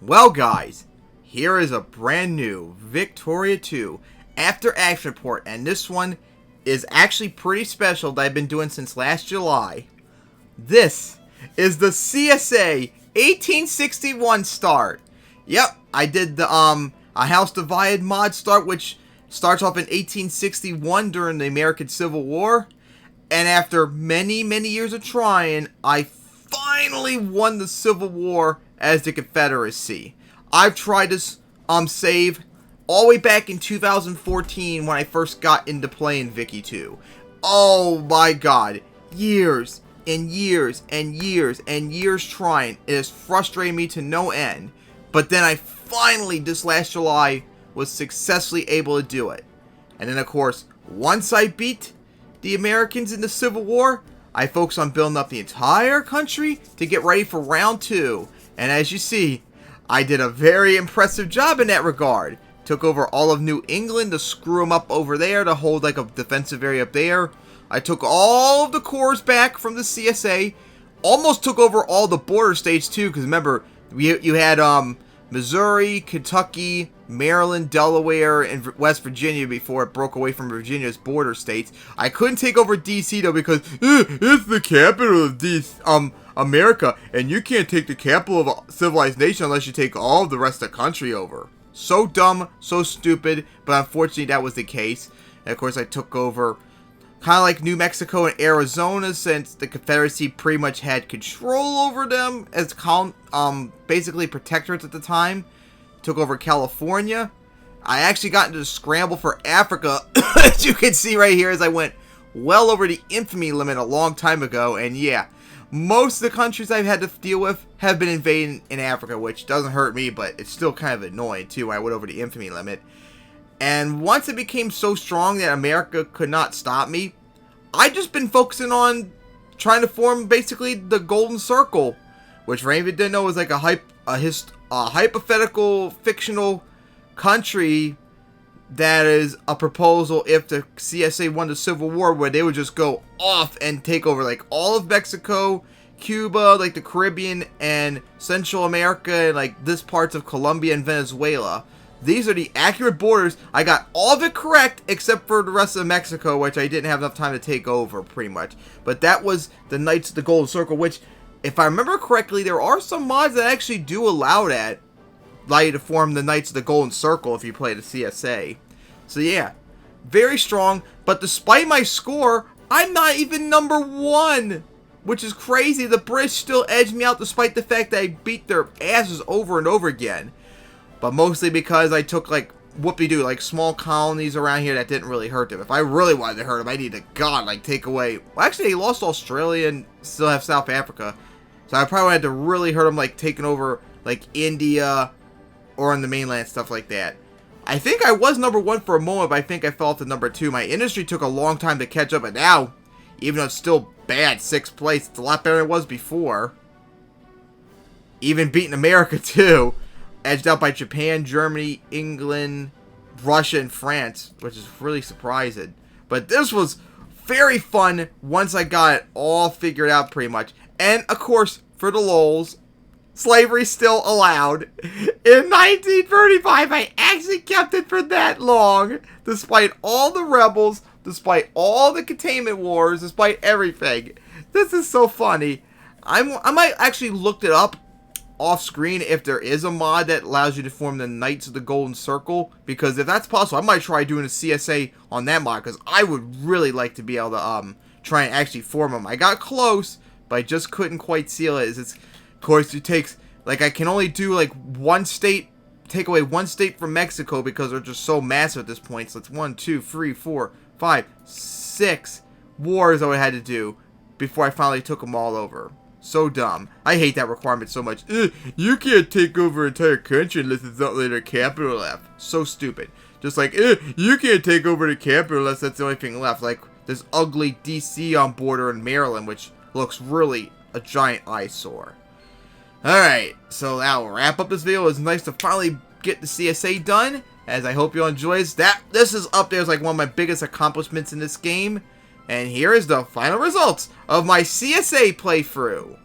Well guys, here is a brand new Victoria 2 After Action Report, and this one is actually pretty special that I've been doing since last July. This is the CSA 1861 start. Yep, I did the A House Divided mod start, which starts off in 1861 during the American Civil War. And after many years of trying, I finally won the Civil War as the Confederacy. I've tried this save all the way back in 2014 when I first got into playing Vicky 2. Oh my god, years and years and years and years trying. It has frustrated me to no end. But then I finally, this last July, was successfully able to do it. And then of course, once I beat the Americans in the Civil War, I focused on building up the entire country to get ready for round 2. And as you see, I did a very impressive job in that regard. Took over all of New England to screw them up over there, to hold like a defensive area up there. I took all of the cores back from the CSA. Almost took over all the border states too, because remember, you had Missouri, Kentucky, Maryland, Delaware, and West Virginia before it broke away from Virginia's border states. I couldn't take over DC though because it's the capital of America, and you can't take the capital of a civilized nation unless you take all of the rest of the country over. So dumb, so stupid, but unfortunately that was the case. And of course I took over kind of like New Mexico and Arizona, since the Confederacy pretty much had control over them as basically protectorates at the time. Took over California. I actually got into the scramble for Africa, as you can see right here, as I went well over the infamy limit a long time ago. And yeah, most of the countries I've had to deal with have been invaded in Africa, which doesn't hurt me, but it's still kind of annoying too when I went over the infamy limit. And once it became so strong that America could not stop me, I've just been focusing on trying to form basically the Golden Circle, which for anybody who didn't know is like a hypothetical fictional country that is a proposal if the CSA won the Civil War, where they would just go off and take over like all of Mexico, Cuba, like the Caribbean and Central America, and like this parts of Colombia and Venezuela. These are the accurate borders. I got all of it correct except for the rest of Mexico, which I didn't have enough time to take over pretty much. But that was the Knights of the Golden Circle, which, if I remember correctly, there are some mods that actually do allow you to form the Knights of the Golden Circle if you play the CSA. So yeah, very strong. But despite my score, I'm not even number 1, which is crazy. The British still edged me out despite the fact that I beat their asses over and over again. But mostly because I took like whoop-de-doo, like small colonies around here that didn't really hurt them. If I really wanted to hurt them, I need to take away. Well, actually, they lost Australia and still have South Africa. So I probably had to really hurt them, like taking over like India or on the mainland, stuff like that. I think I was number 1 for a moment, but I think I fell to number 2. My industry took a long time to catch up, and now, even though it's still bad, 6th place, it's a lot better than it was before. Even beating America too. Edged out by Japan, Germany, England, Russia, and France, which is really surprising. But this was very fun once I got it all figured out pretty much. And, of course, for the lols, slavery still allowed. In 1935, I actually kept it for that long, despite all the rebels, despite all the containment wars, despite everything. This is so funny. I might actually look it up off screen if there is a mod that allows you to form the Knights of the Golden Circle, because if that's possible, I might try doing a CSA on that mod, because I would really like to be able to try and actually form them. I got close, but I just couldn't quite seal it. Of course, it takes, like, I can only do like one state, take away one state from Mexico because they're just so massive at this point. So it's 1, 2, 3, 4, 5, 6 wars I would have had to do before I finally took them all over. So dumb. I hate that requirement so much. You can't take over an entire country unless it's not like a capital left. So stupid. Just like, you can't take over the capital unless that's the only thing left. Like this ugly DC on border in Maryland, which looks really a giant eyesore. Alright, so that'll wrap up this video. It was nice to finally get the CSA done, as I hope you all enjoy this. This is up there as like one of my biggest accomplishments in this game. And here is the final results of my CSA playthrough.